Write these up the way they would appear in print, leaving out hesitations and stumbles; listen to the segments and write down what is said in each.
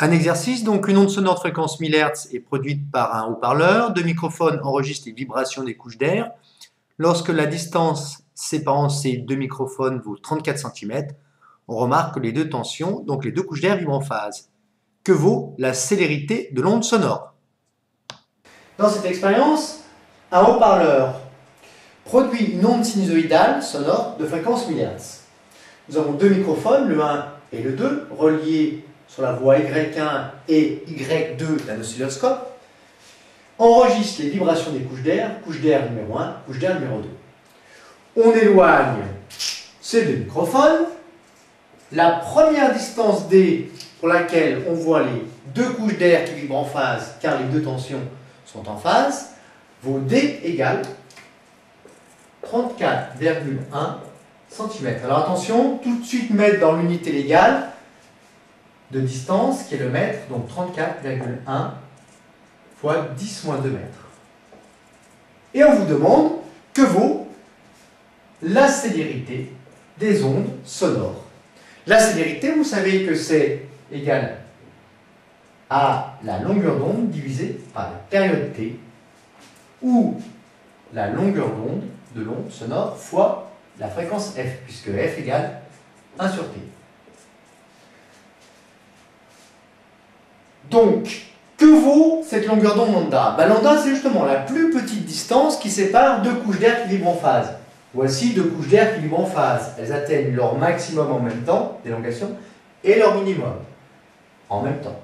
Un exercice, donc une onde sonore de fréquence 1000 Hz est produite par un haut-parleur. Deux microphones enregistrent les vibrations des couches d'air. Lorsque la distance séparant ces deux microphones vaut 34 cm, on remarque que les deux tensions, donc les deux couches d'air, vibrent en phase. Que vaut la célérité de l'onde sonore? Dans cette expérience, un haut-parleur produit une onde sinusoïdale sonore de fréquence 1000 Hz. Nous avons deux microphones, le 1 et le 2, reliés sur la voie Y1 et Y2 d'un oscilloscope, enregistre les vibrations des couches d'air numéro 1, couche d'air numéro 2. On éloigne ces deux microphones. La première distance D pour laquelle on voit les deux couches d'air qui vibrent en phase, car les deux tensions sont en phase, vaut D égale 34,1 cm. Alors attention, tout de suite mettre dans l'unité légale de distance qui est le mètre, donc 34,1 fois 10 moins 2 mètres. Et on vous demande que vaut la célérité des ondes sonores. La célérité, vous savez que c'est égal à la longueur d'onde divisée par la période t, ou la longueur d'onde de l'onde sonore fois la fréquence f, puisque f égale 1 sur t. Donc, que vaut cette longueur d'onde lambda? Lambda, c'est justement la plus petite distance qui sépare deux couches d'air qui vibrent en phase. Voici deux couches d'air qui vibrent en phase. Elles atteignent leur maximum en même temps, d'élongation, et leur minimum en même temps.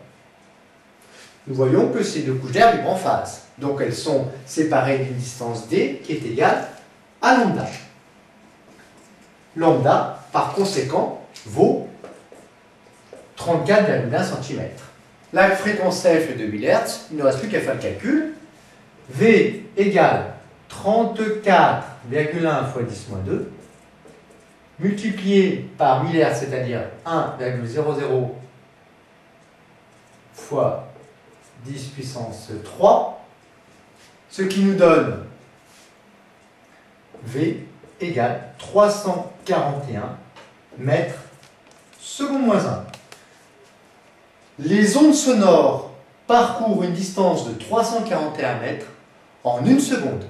Nous voyons que ces deux couches d'air vibrent en phase. Donc, elles sont séparées d'une distance d qui est égale à lambda. Lambda, par conséquent, vaut 34,1 cm. La fréquence f est de 1000 Hz, il ne reste plus qu'à faire le calcul. V égale 34,1 fois 10 moins 2, multiplié par 1000 Hz, c'est-à-dire 1,00 fois 10 puissance 3, ce qui nous donne V égale 341 mètres seconde moins 1. Les ondes sonores parcourent une distance de 341 mètres en 1 seconde.